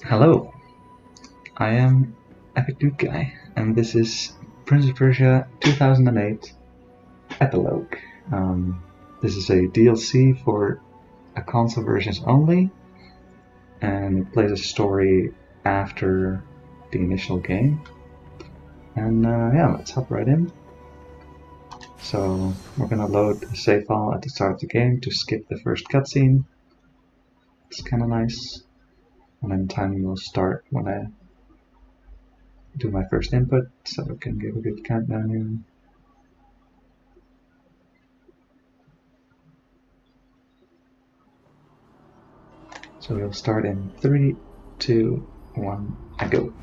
Hello, I am epicdudeguy, and this is Prince of Persia 2008 Epilogue. This is a DLC for a console versions only, and it plays a story after the initial game. And yeah, let's hop right in. So we're gonna load a save file at the start of the game to skip the first cutscene. It's kind of nice. And then time will start when I do my first input, so I can give a good countdown here. So we'll start in 3, 2, 1, and go.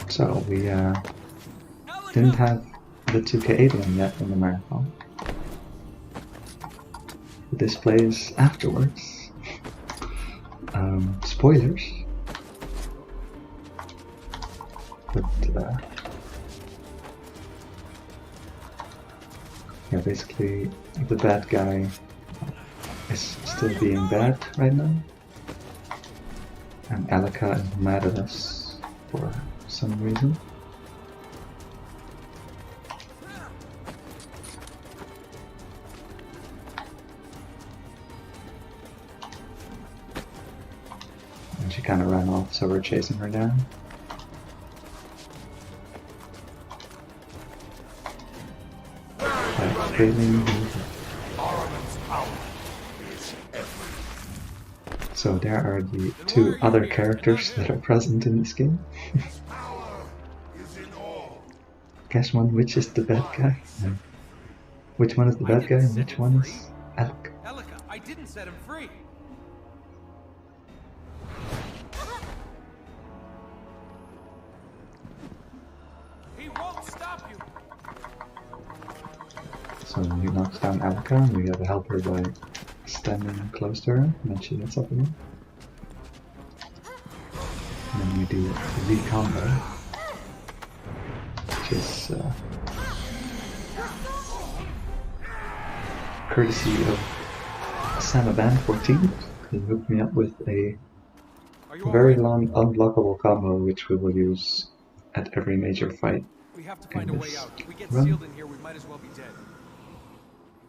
So we didn't have the 2K8 one yet in the marathon. This plays afterwards. Spoilers. But yeah, basically the bad guy is still being bad right now, and Alika is mad at us for some reason. And she kind of ran off, so we're chasing her down. So there are the two other characters that are present in this game. Guess which is the bad guy? Which one is the bad guy and which one is Alika? Alika, I didn't set him free. He won't stop you. So he knocks down Alika, and we gotta help her by standing close to her, and then she gets up again. And then we do the combo, which is courtesy of Samaban14. He hooked me up with a very long unblockable combo, which we will use at every major fight. We have to find a way out. If we get run. sealed in here, we might as well be dead.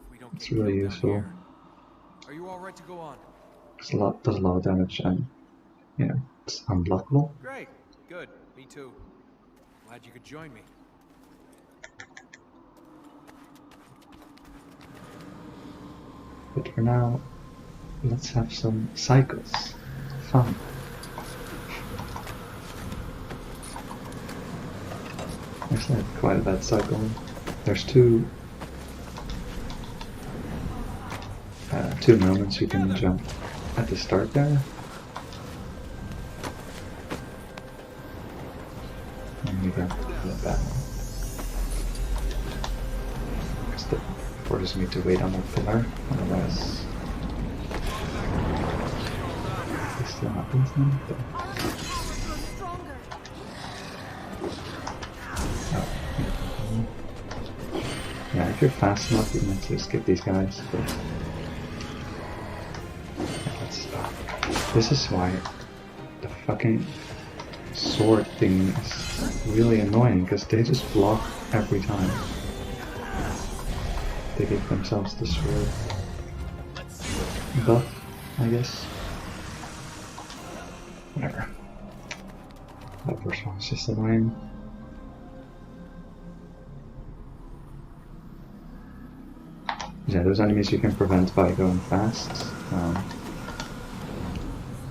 If we don't It's get really killed down useful. here. Are you all right to go on? Does a lot of damage, and you know, it's unblockable. Great. Good. Me too. Glad you could join me. But for now, let's have some cycles. Fun. There's like quite a bad cycle. There's two moments you can jump at the start there. And you got the bad one. Because that forces me to wait on a pillar, otherwise this still happens now. But yeah, if you're fast enough, you can actually skip these guys. But this is why the fucking sword thing is really annoying, because they just block every time. They give themselves the sword buff, I guess. Whatever. That first one is just annoying. Yeah, those enemies you can prevent by going fast.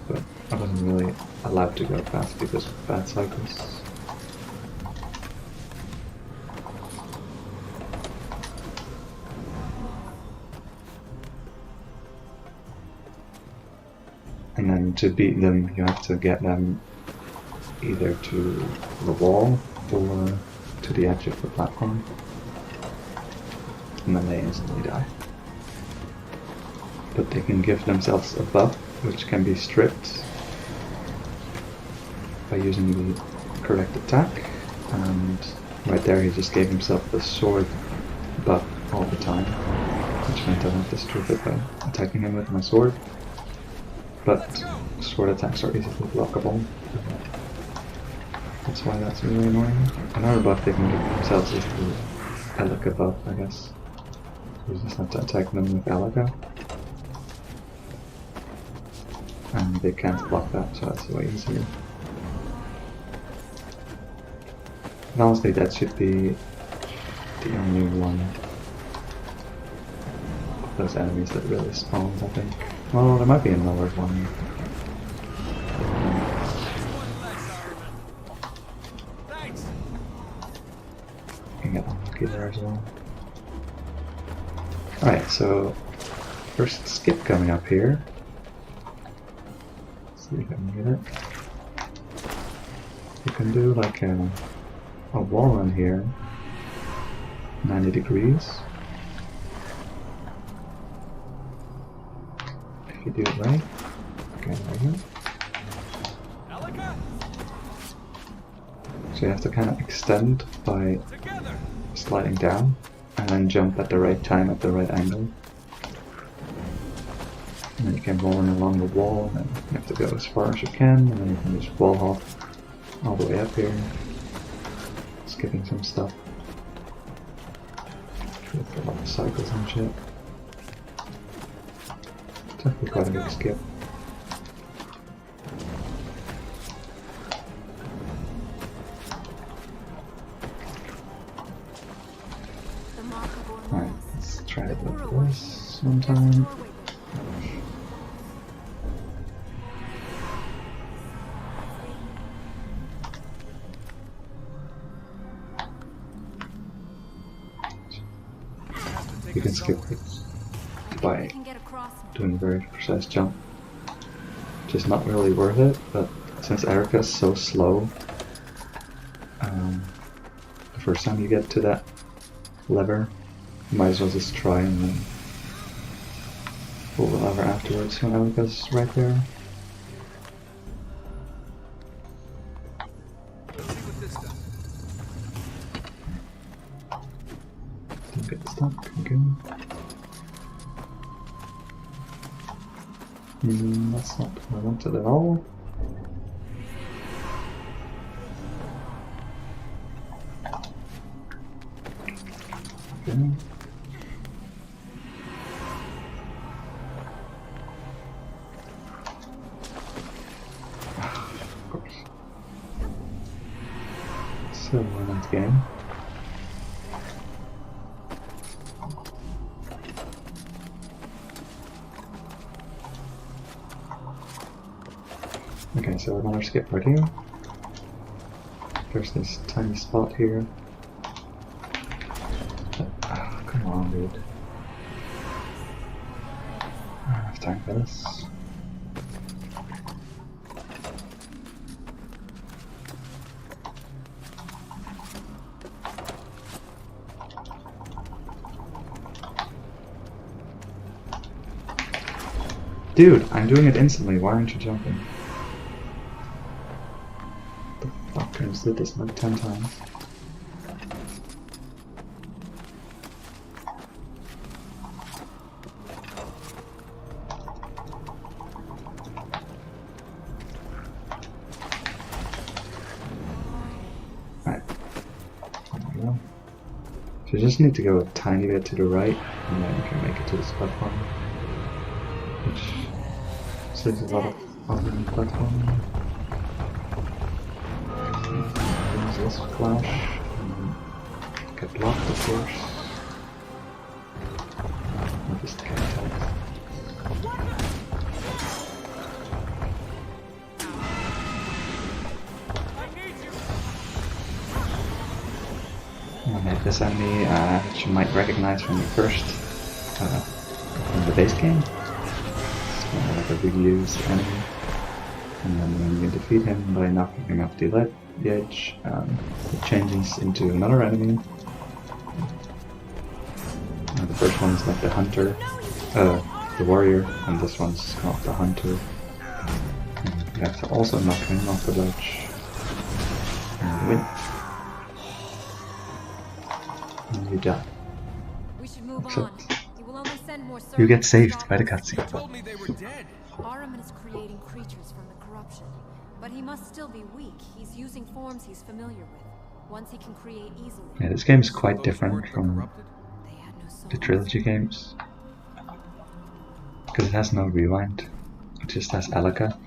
But I wasn't really allowed to go fast because of bad cycles. And then to beat them, you have to get them either to the wall or to the edge of the platform. And then they instantly die. But they can give themselves a buff, which can be stripped by using the correct attack, and right there he just gave himself the sword buff all the time. which meant I went to strip it by attacking him with my sword. But sword attacks are easily blockable. That's why that's really annoying. Another buff they can give themselves is the Epilogue buff, I guess. You just have to attack them with Epilogue. And they can't block that, so that's way easier. And honestly, that should be the only one of those enemies that really spawns, I think. Well, there might be another one. You can get unlucky there as well. Alright, so first skip coming up here. Let's see if I can get it. You can do like a wall run here, 90 degrees. If you do it right. Okay, there you go. So you have to kind of extend by sliding down and then jump at the right time at the right angle. And then you can roll in along the wall, and then you have to go as far as you can, and then you can just wall hop all the way up here, skipping some stuff. With a lot of cycles and shit. It's definitely quite a big skip. Alright, let's try it with this one time. You can skip it by doing a very precise jump. Just not really worth it, but since Erica's so slow, the first time you get to that lever, you might as well just try and then pull the lever afterwards when Erica's right there. Don't get stuck, okay. That's not what I wanted at all. Okay. Of course. So, violent game. Okay, so another skip right here. There's this tiny spot here. Oh, come on, dude. I don't have time for this. Dude, I'm doing it instantly. Why aren't you jumping? I just did this like 10 times. Alright. There we go. So you just need to go a tiny bit to the right, and then you can make it to this platform. Which saves a lot of other platforming. This flash and get blocked, of course. I'll just get attacked. Okay, this enemy which you might recognize from the first from the base game. It's kind of like a reused enemy. And then when you defeat him by knocking him off the edge, it changes into another enemy. The first one's like the hunter, the warrior, and this one's called the hunter. And you have to also knock him off the ledge and win. And you die. We should move Except on. You will only send You get saved by the cutscene. You told me they were dead. Ahriman is creating creatures from the corruption. But he must still be weak. He's using forms he's familiar with. Once he can create easily. Yeah, this game is quite different from the trilogy games. Because it has no rewind. It just has Elika.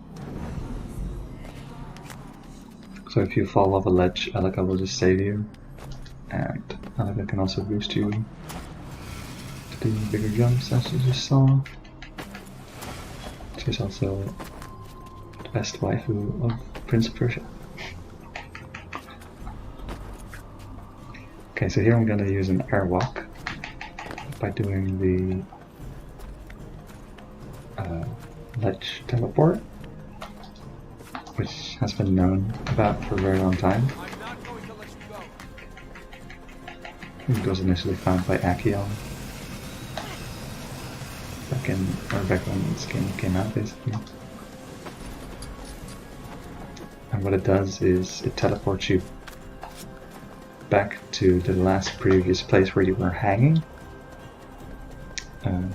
So if you fall off a ledge, Elika will just save you. And Elika can also boost you to do bigger jumps, as you just saw. She's also the best waifu of Prince of Persia. Okay, so here I'm going to use an airwalk by doing the ledge teleport, which has been known about for a very long time. It was initially found by Acheon back when this game came out, basically. And what it does is it teleports you back to the last previous place where you were hanging. And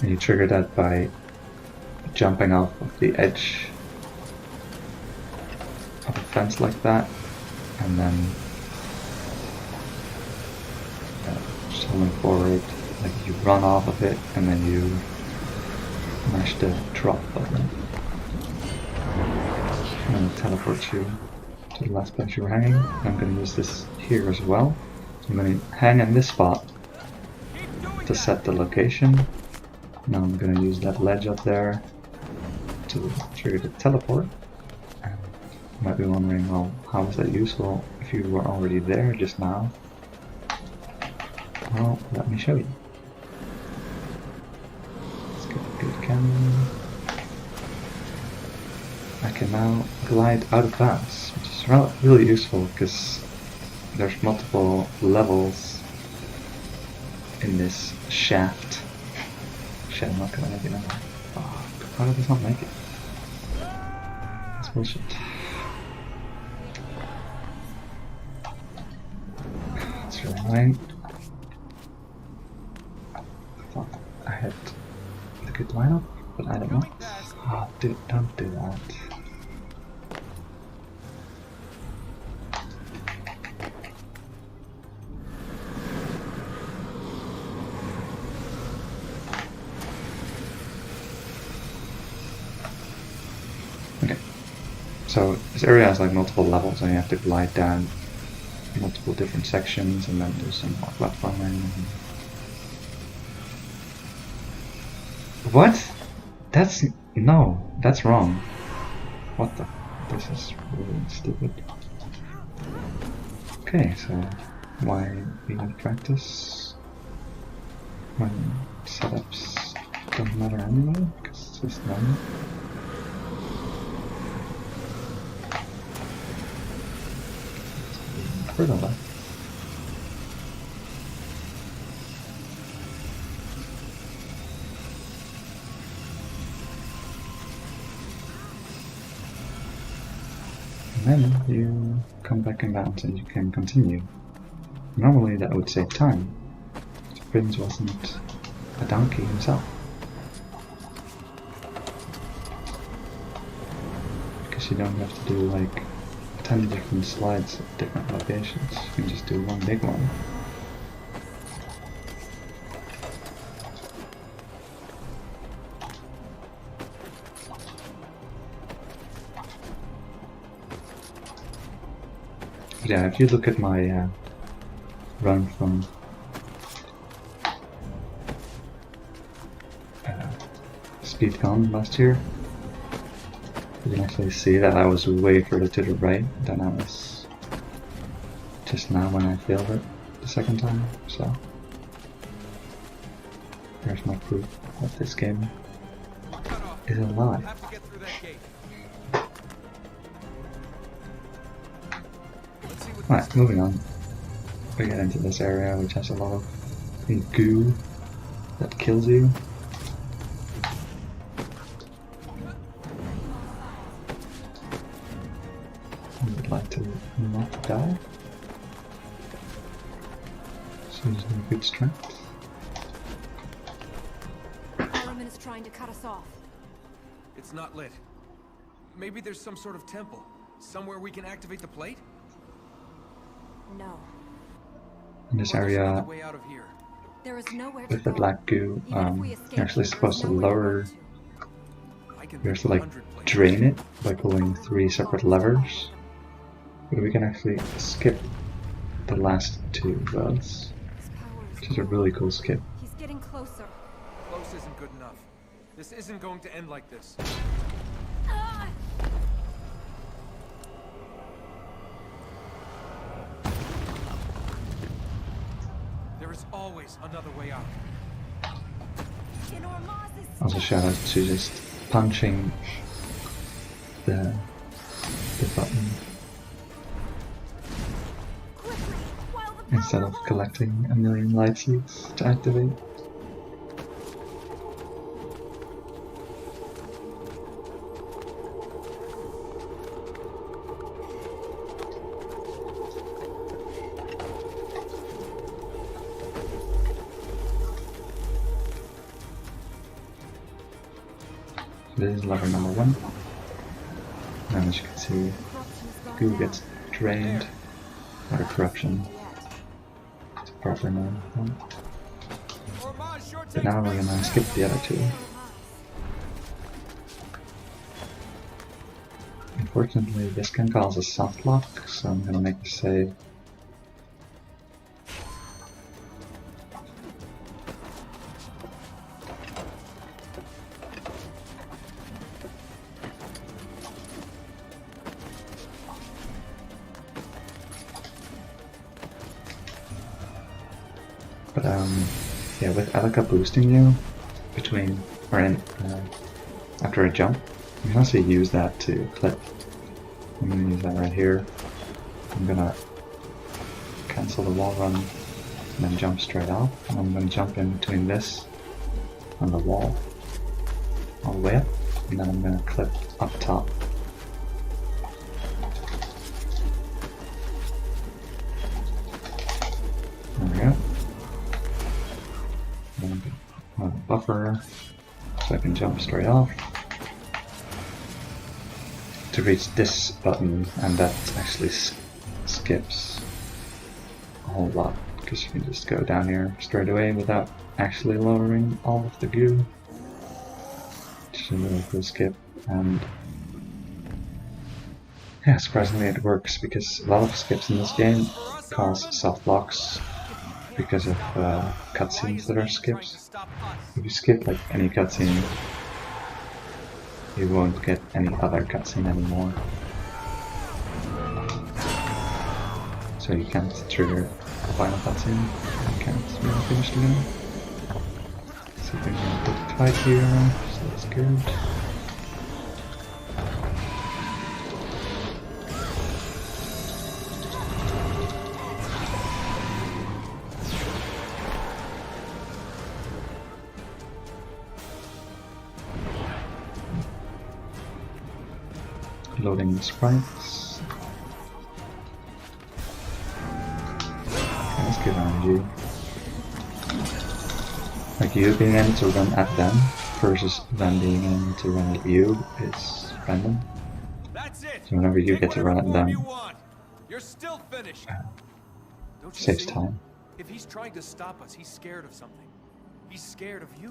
you trigger that by jumping off of the edge of a fence like that, and then just holding forward, like you run off of it, and then you mash the drop button, and it teleports you to the last place you were hanging. I'm going to use this here as well. I'm going to hang in this spot to set the location. Now I'm going to use that ledge up there to trigger the teleport. And you might be wondering, well, how is that useful if you were already there just now? Well, let me show you. Let's get a good camera. I can now glide out of bounds, which is really useful because there's multiple levels in this shaft. Shit, I'm not gonna make it now. Fuck, how did this not make it? That's bullshit. That's really annoying. I thought I had a good lineup, but I don't know. Oh, dude, don't do that. Okay, so this area has like multiple levels, and you have to glide down multiple different sections, and then do some more platforming. What? No, that's wrong. What the? This is really stupid. Okay, so why even practice when setups don't matter anyway? Because it's just done. Further left. And then you come back in bounds and you can continue. Normally that would save time. The prince wasn't a donkey himself. Because you don't have to do like 10 different slides at different locations. You can just do one big one. Yeah, if you look at my run from SpeedCon last year, you can actually see that I was way further to the right than I was just now when I failed it the second time, so there's my proof that this game is alive. Alright, moving on. We get into this area which has a lot of goo that kills you. I would like to not die. So he's doing good strength. Aramin is trying to cut us off. It's not lit. Maybe there's some sort of temple. Somewhere we can activate the plate? No. In this Or there's another area way out of here. There is nowhere to with the go. black goo, Even if we escape, you're actually there is supposed to nowhere lower. run to. I can You have think to like 100 places. drain it by pulling 3 separate levers. But we can actually skip the last 2 wells, His power is which is a really cool skip. He's getting closer. Close isn't good enough. This isn't going to end like this. Ah! There is always another way out. In Ormaz's Also shout out to just punching the button quickly, while the instead of collecting a million light seeds to activate. This is lever number 1. And as you can see, goo gets drained, or corruption. It's a proper name. But now we're gonna skip the other 2. Unfortunately, this can cause a soft lock, so I'm gonna make the save. But yeah, with Elika boosting you between or in after a jump, you can also use that to clip. I'm gonna use that right here. I'm gonna cancel the wall run and then jump straight off. And I'm gonna jump in between this and the wall all the way up, and then I'm gonna clip up top. There we go. Buffer so I can jump straight off to reach this button, and that actually skips a whole lot because you can just go down here straight away without actually lowering all of the goo, which is a really cool skip. And yeah, surprisingly it works because a lot of skips in this game cause soft blocks because of cutscenes that are skips. If you skip like any cutscene, you won't get any other cutscene anymore. So you can't trigger the final cutscene, you can't really finish the game. So we're gonna put the fight here, so that's good. Loading the sprites. Okay, let's get RNG. Like you being able to run at them versus them being able to run at you is random. That's it. So whenever you get to run at them, you're still finished. Don't you saves see? time. If he's trying to stop us, he's scared of something. He's scared of you.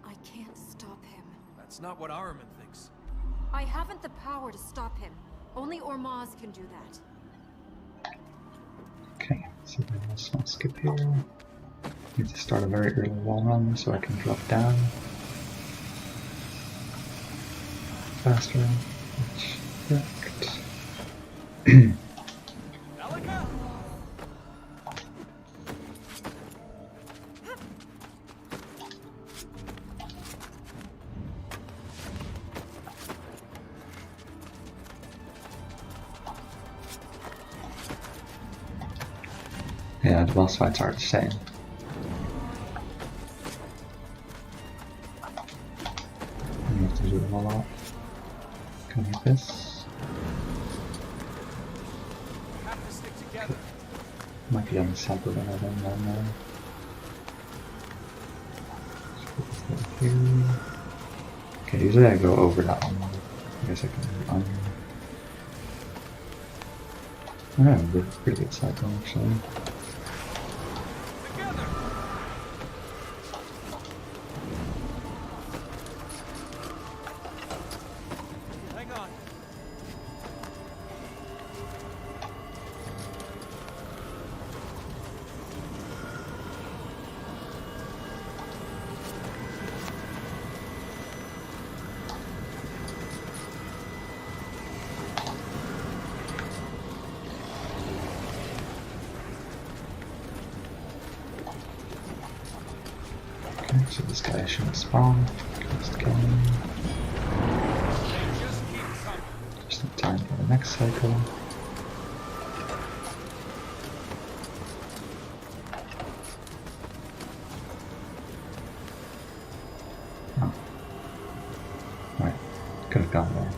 I can't stop him. That's not what Aramin thinks. I haven't the power to stop him. Only Ormaz can do that. Okay, so then let's not skip here. Need to start a very early wall run so I can drop down faster, which worked. Elika! Yeah, the boss fights are the same. You have to do them a lot. Kind of like this. We have to stick together. Might be on the cycle then I don't know. Here. Okay, usually I go over that one. I guess I can go under. Yeah, pretty good cycle actually. Hang on. Okay, so this guy shouldn't spawn. Just kill him. Just in time for the next cycle. Oh. Right, could have gone there.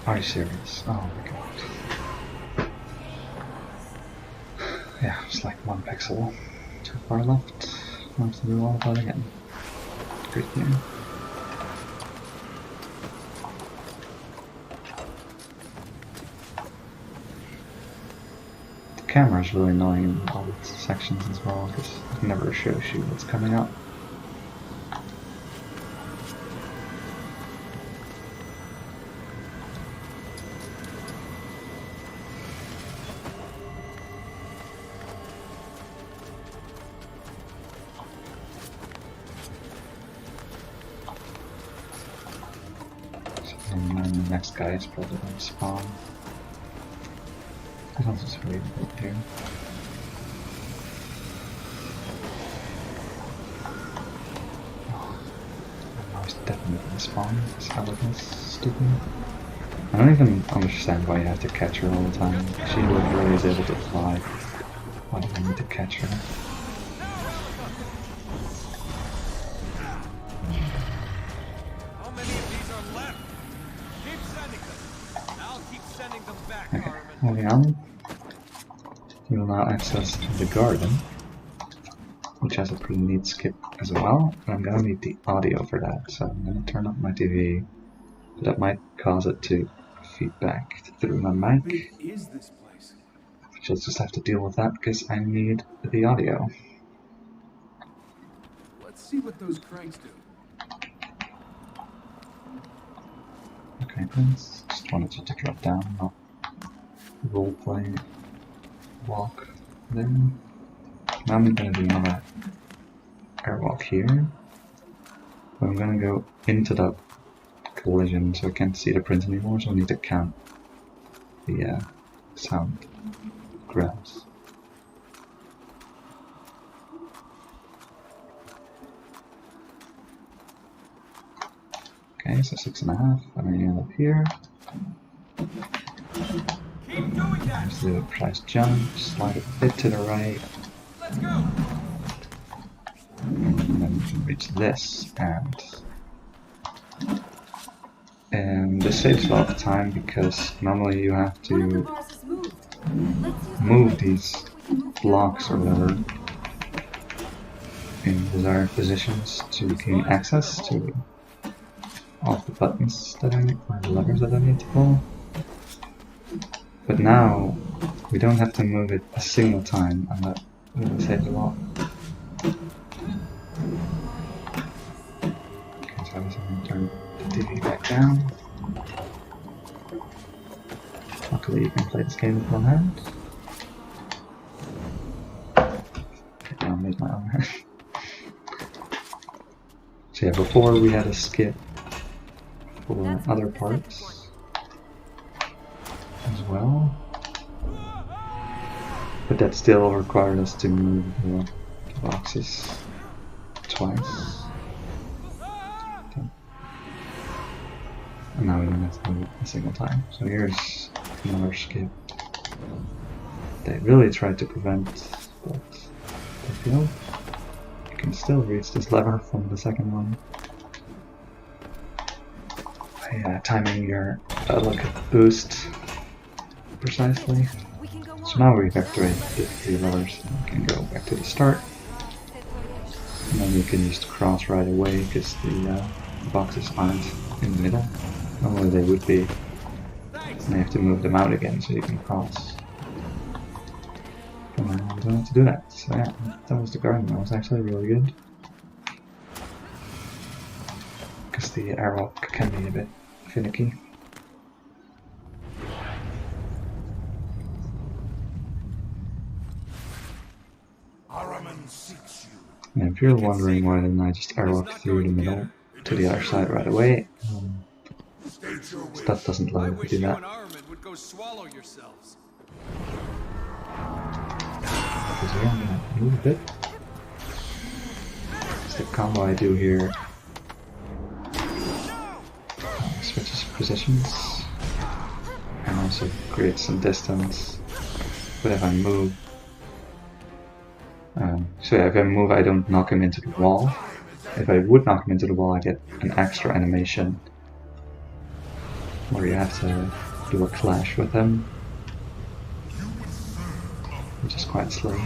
Are you serious? Oh my god. Yeah, it's like 1 pixel too far left. I'll have to do all of that again. Great game. The camera is really annoying in all the sections as well, because it never shows you what's coming up. And then the next guy is probably going to spawn. I'll just wait a bit here. Oh, now he's definitely going to spawn. This elegance stupid. I don't even understand why you have to catch her all the time. She literally is able to fly. Why do I need to catch her? Okay, moving on. We will now access the garden, which has a pretty neat skip as well. And I'm gonna need the audio for that, so I'm gonna turn up my TV. But that might cause it to feed back through my mic. Big is this place? Which I'll just have to deal with that because I need the audio. Let's see what those cranks do. Okay, thanks. Just wanted you to drop down, not roleplay walk there. Now I'm gonna do another airwalk here. But I'm gonna go into the collision so I can't see the print anymore, so I need to count the sound grabs. Okay, so 6.5. I'm gonna end up here. There's the price jump, slide a bit to the right. Let's go. And then we can reach this, and this saves a lot of time because normally you have to move these blocks or whatever in desired positions to gain access to all the buttons that I need, or the levers that I need to pull. But now we don't have to move it a single time, and that really saves a lot. Okay, so I was going to turn the TV back down. Luckily you can play this game with one hand. Okay, I'll use my own hand. So yeah, before we had a skip for other parts as well, but that still required us to move the boxes twice. And now we don't have to move a single time. So here's another skip. They really tried to prevent, but they failed. You can still reach this lever from the second one. By timing your like boost precisely. So now we vectorate the 3 levers and we can go back to the start. And then you can just cross right away because the boxes aren't in the middle. Normally they would be. And you have to move them out again so you can cross. But now you don't have to do that. So yeah, that was the garden. That was actually really good. Because the airwalk can be a bit finicky. And if you're wondering why didn't I just airwalk through the middle to the other side right away, stuff doesn't allow you to do that. Because here I'm gonna move a bit. It's the combo I do here. Switches positions and also creates some distance. But if I move, so yeah, if I move, I don't knock him into the wall. If I would knock him into the wall, I get an extra animation where you have to do a clash with him, which is quite slow.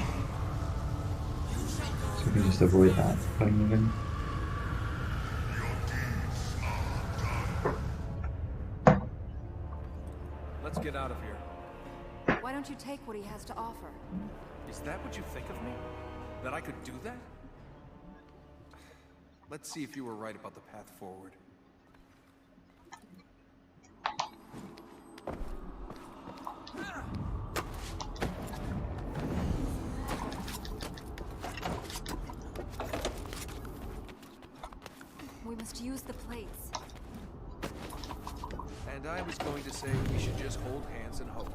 So you can just avoid that by moving. Let's get out of here. Why don't you take what he has to offer? Is that what you think of me? That I could do that? Let's see if you were right about the path forward. We must use the plates. And I was going to say we should just hold hands and hope.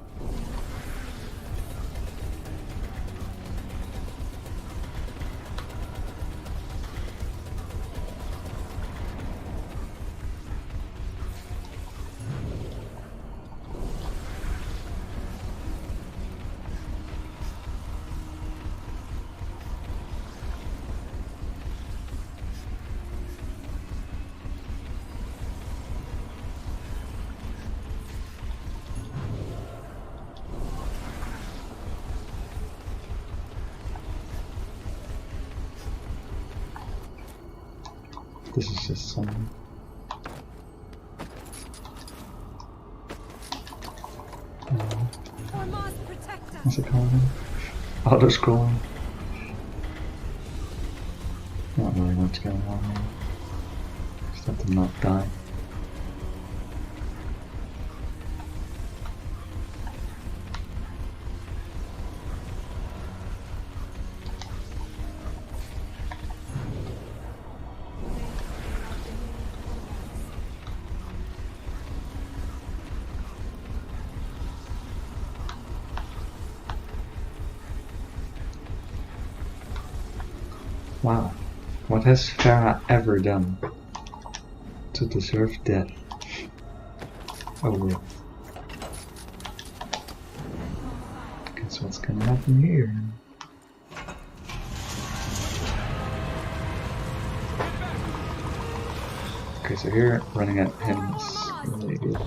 This is just some what's it called? Auto scrolling. Not really much going on here. Just have to not die. Wow, what has Farah ever done to deserve death? Oh wait. Guess what's gonna happen here? Okay, so here, running at him is really good.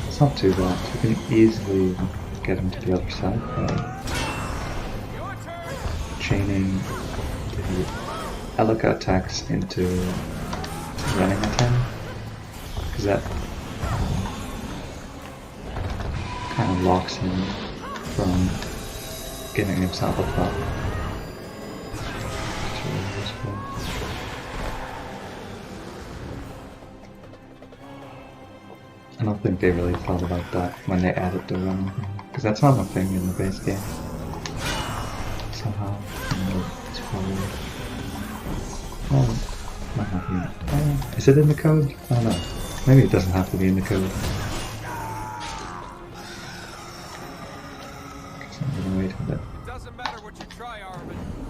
It's not too bad, you can easily get him to the other side by chaining the Epilogue attacks into running at him, because that kind of locks him from getting himself up top. It's really useful. I don't think they really thought about that when they added the running thing, because that's not a thing in the base game. Somehow, it's probably... Oh, might not be. Is it in the code? I don't know. Maybe it doesn't have to be in the code. So I'm gonna wait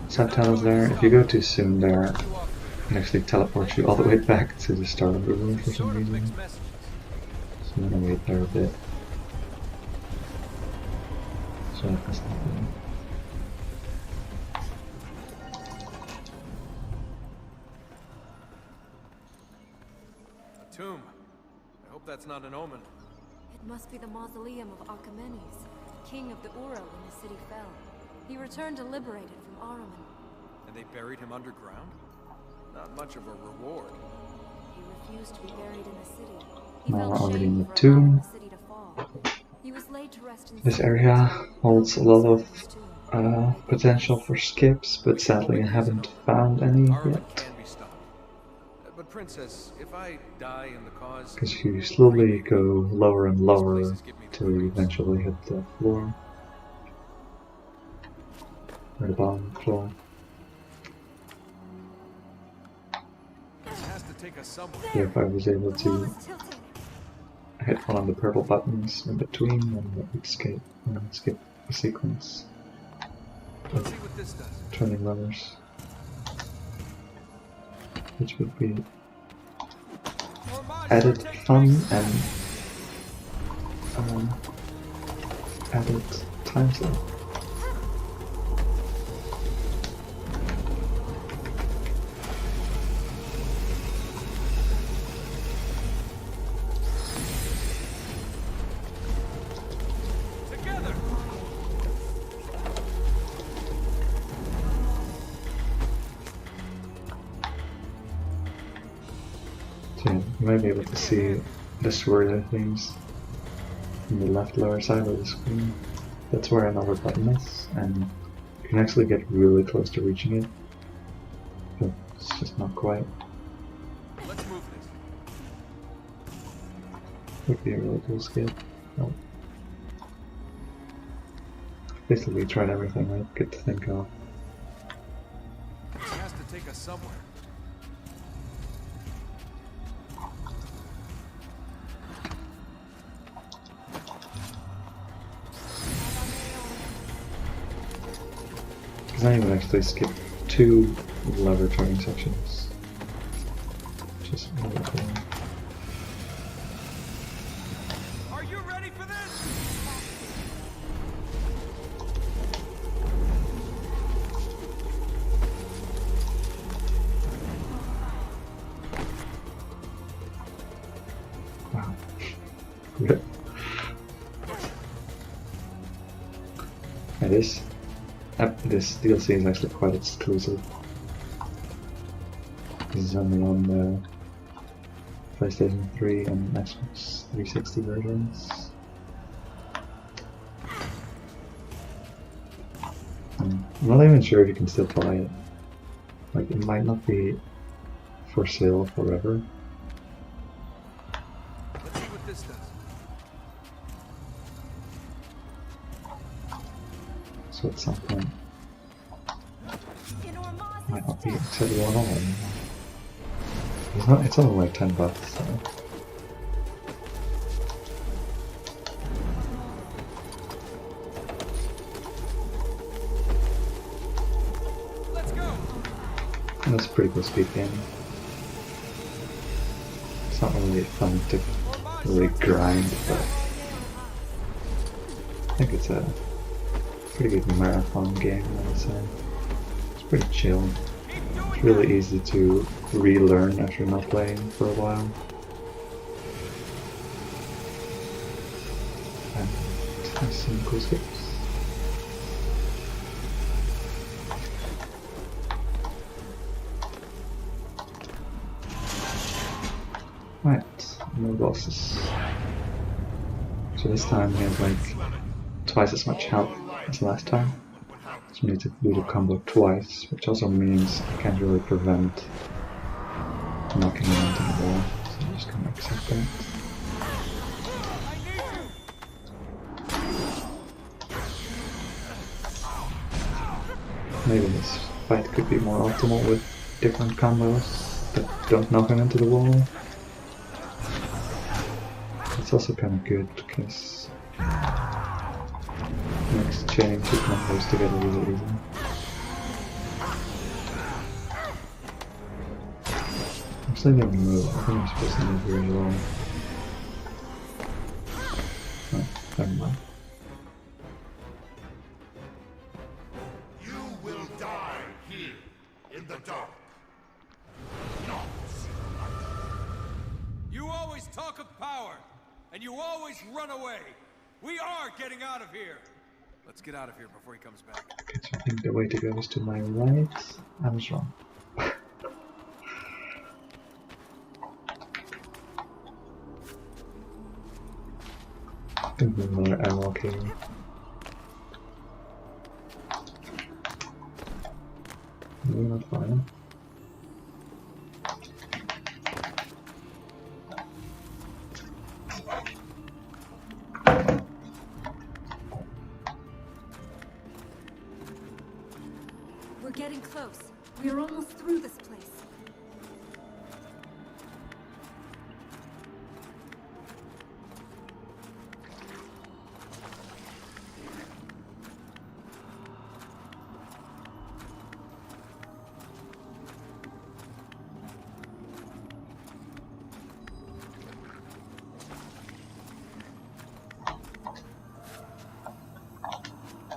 subtitles there. If you go too soon there, it can actually teleport you all the way back to the start of the room for some reason. So I'm gonna wait there a bit. So that's not good. A tomb. I hope that's not an omen. It must be the mausoleum of Achaemenes, king of the Ura when the city fell. He returned to liberated from Ahriman. And they buried him underground? Not much of a reward. He refused to be buried in the city. He Now felt we're already shame in the for tomb. allowing the city to fall. He was laid to rest in This area holds a lot of potential for skips, but sadly I haven't found any Ahriman yet. can be stopped. But Princess, if I die in the cause... Because you slowly go lower and lower till you eventually hit the floor. Or the bottom floor. It has to take us somewhere. Here, if I was able to hit one of the purple buttons in between, then it would skip the sequence Let's see what this does. turning levers, which would be added fun and added time slot. Together. So yeah, you might be able to see the swirler things in the left lower side of the screen. That's where another button is, and you can actually get really close to reaching it, but it's just not quite. Let's move this. Would be a really cool skip. Oh. Basically tried everything I could think of. It has to take us somewhere. Because I even actually skipped 2 lever turning sections. Just really cool. Are you ready for this? Wow. Rip. And this DLC is actually quite exclusive. This is only on the PlayStation 3 and Xbox 360 versions. I'm not even sure if you can still buy it. Like, it might not be for sale forever. Let's see what this does. So at some point, might not be accessible at all anymore. It's only like $10, so. Let's go. And that's a pretty cool speed game. It's not really fun to really grind, but I think it's a pretty good marathon game, I would say. It's pretty chill. It's really easy to relearn after not playing for a while. And it has some cool skips. Right, no bosses. So this time he has like twice as much health as last time. So you need to do the combo twice, which also means I can't really prevent knocking him into the wall. So I'm just gonna accept that. Maybe this fight could be more optimal with different combos that don't knock him into the wall. It's also kind of good because it makes chaining 2 combos together really easy. Actually, they move. I think I'm supposed to move here as well. Oh, never mind. You will die here in the dark. Not see light. You always talk of power, and you always run away. We are getting out of here. Let's get out of here before he comes back. Okay, so I think the way to go is to my right. I was wrong. I think there's another airlock here. Maybe not fine. We're getting close. We're almost through this place.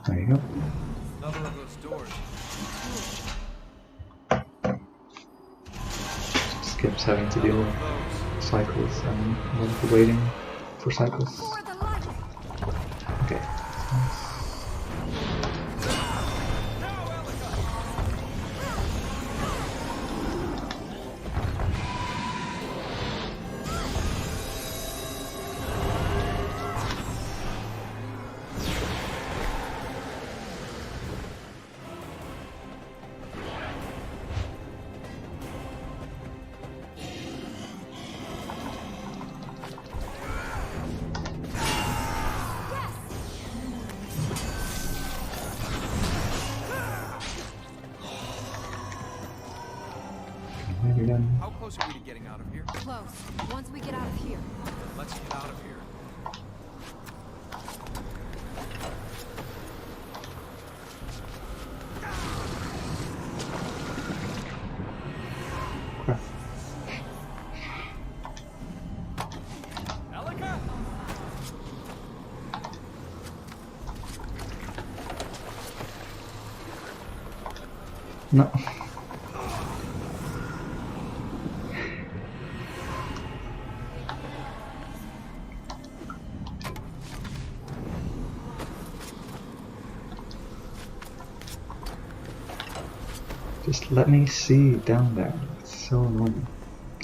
There you go. Another of those doors. Skips having to deal with cycles and waiting for cycles. For the light! Okay. Maybe then. How close are we to getting out of here? Close. Once we get out of here. Let's get out of here. Crap. Elika? No. Just let me see down there. It's so annoying.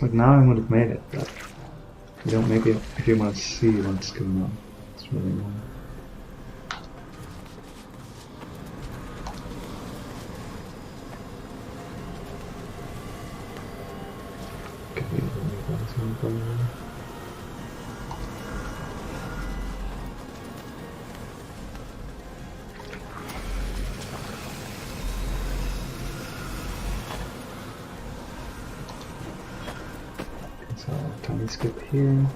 Like now I would have made it, but you don't make it if you want to see what's going on. It's really annoying. So tiny skip here.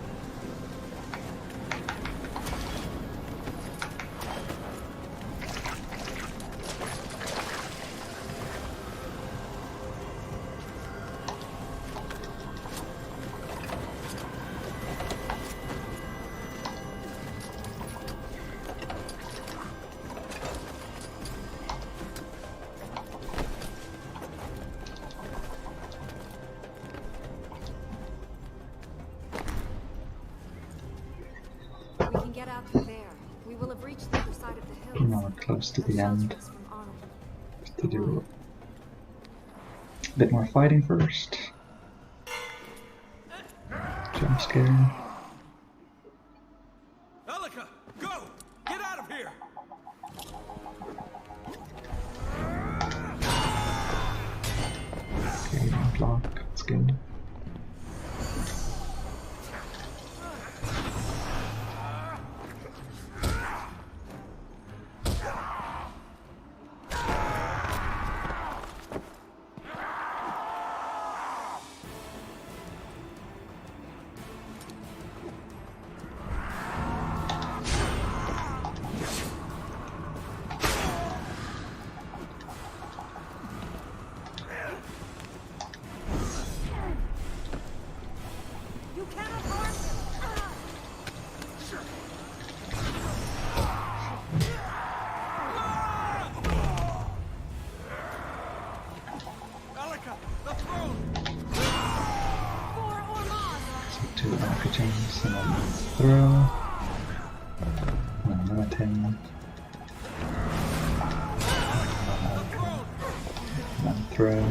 We can get out through there. We will have reached the other side of the hills. Now we're close to the end. Shelters from Arnold. To do a bit more fighting first. Jump scare. Elika, go! Get out of here! Okay, block. That's good. chains and then throw. And then tin. And then throw. And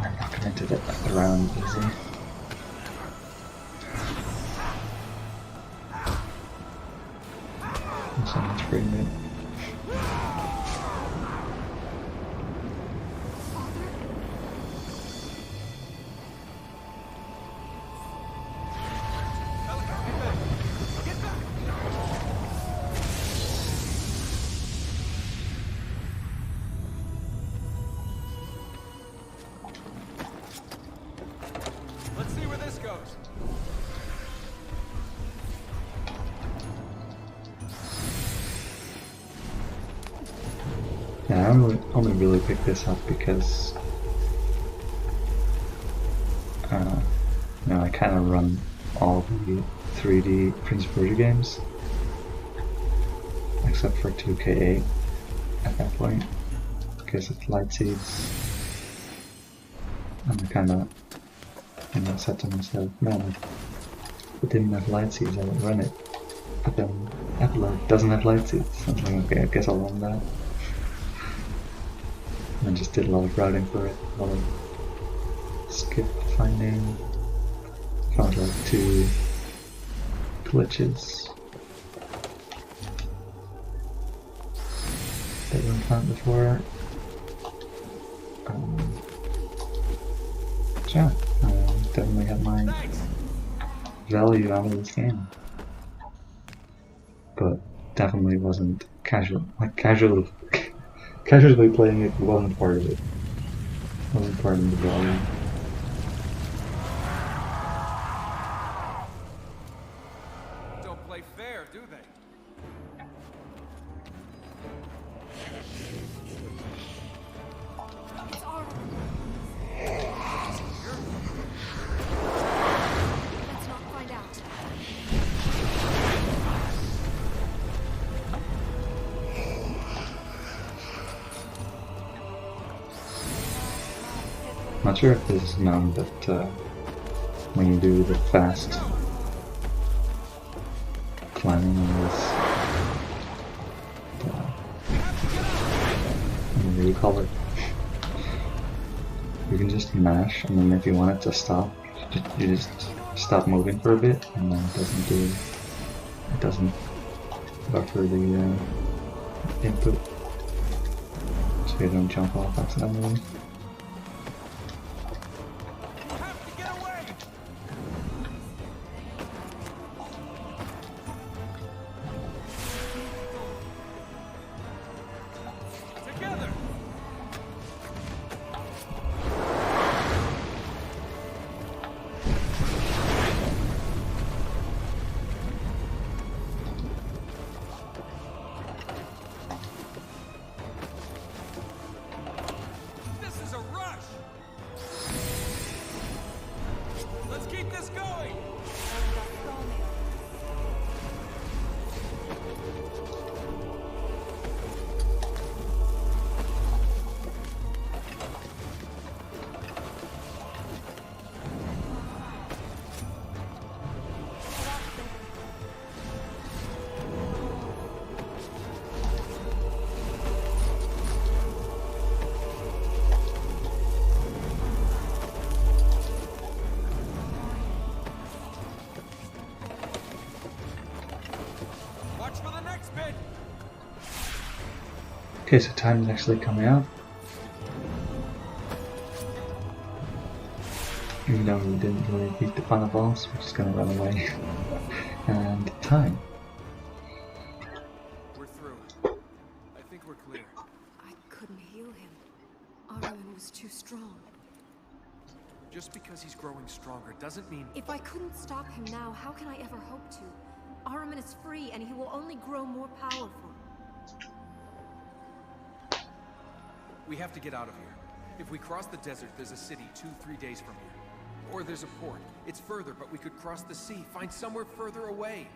then knock him into the round easy. Someone's pretty good. Let's see where this goes. Yeah, I only really picked this up because you know, I kind of run all the 3D Prince of Persia games except for 2K8 at that point because it's light seeds, and I kind of said to myself, man, if it didn't have light seeds I would run it, but then Epilogue doesn't have light seeds. I was like, okay, I guess I'll run that. I just did a lot of routing for it, a lot of skip finding, found like 2 glitches that we haven't found before. So yeah, definitely have my value out of this game. But definitely wasn't casual, like casually playing it wasn't part of it. Wasn't part of the value. Don't play fair, do they? It's our... Let's not find out. Not sure if this is known, but when you do the fast climbing on this, what do you call it? You can just mash, and then if you want it to stop, you just stop moving for a bit, and then it doesn't buffer the input, so you don't jump off accidentally. Okay, so time is actually coming out. Even though we didn't really beat the final boss, we're just gonna run away. And time. We're through. I think we're clear. I couldn't heal him. Ahriman was too strong. Just because he's growing stronger doesn't mean... If I couldn't stop him now, how can I ever hope to? Ahriman is free, and he will only grow more powerful. We have to get out of here. If we cross the desert, there's a city 2-3 days from here. Or there's a port. It's further, but we could cross the sea, find somewhere further away.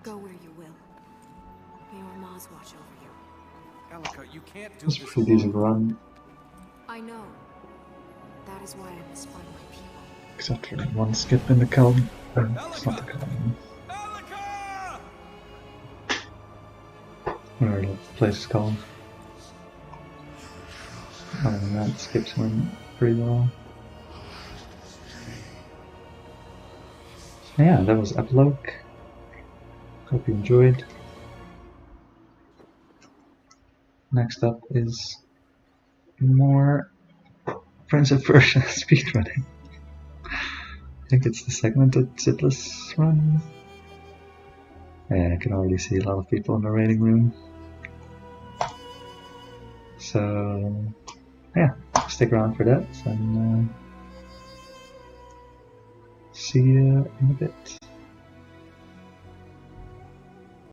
Go where you will. May Ormaz watch over you. Elika, you can't do It's this pretty decent alone. run. I know. That is why I must find my people. Except for one skip in the column. It's not the column. Whatever the place is called. Other than that, skips went pretty well. Yeah, that was Epilogue. Hope you enjoyed. Next up is more Prince of Persia speedrunning. I think it's the segmented zipless run. Yeah, I can already see a lot of people in the raiding room. So, yeah, stick around for that and see you in a bit.